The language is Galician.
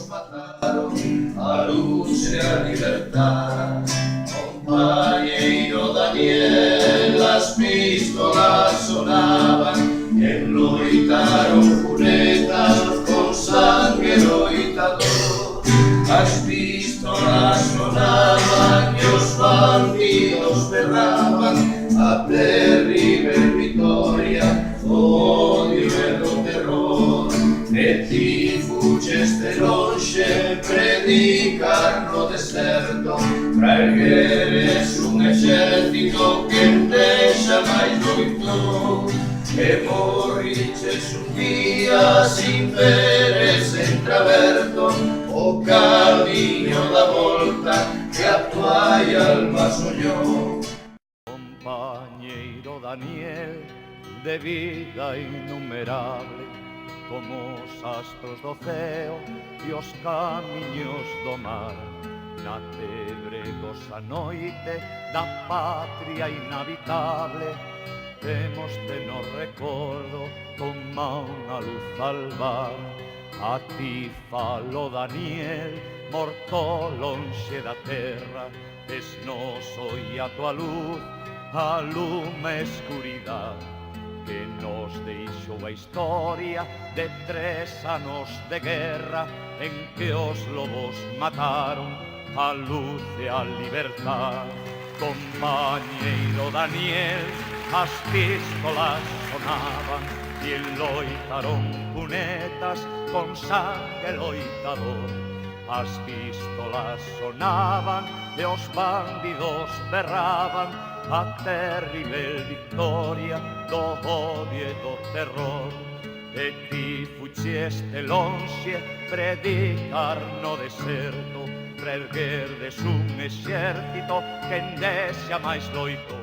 mataron a luz e a libertad. Compañeiro Daniel, as pistolas sonaban, enloitaron punetas con sangue loitador. As pistolas sonaban e os bandidos berraban a terrible vitoria do odio e do terror. E ti fuches de lonxe predicar no deserto pra ergueres un exército que endexa máis loitou. E morriches un día sin veres entreaberto o camiño da volta que a tua alma soñou. Compañeiro Daniel, de vida innumerable, como os astros do ceo e os camiños do mar, na tebregosa noite da patria inhabitable, temos-te no recordo como unha luz albar. A ti falo, Daniel, morto lonxe da terra, es noso e a tua luz, a lume escuridade que nos deixou a historia de 3 anos de guerra en que os lobos mataron a luz e a libertad. Compañeiro Daniel, as pistolas sonaban e loitaron punetas con sangue loitador. As pistolas sonaban e os bandidos berraban a terrible victoria do odio e do terror. E ti fucheste lonxe predicar no deserto, pra erguerdes un exército que endexa máis loito.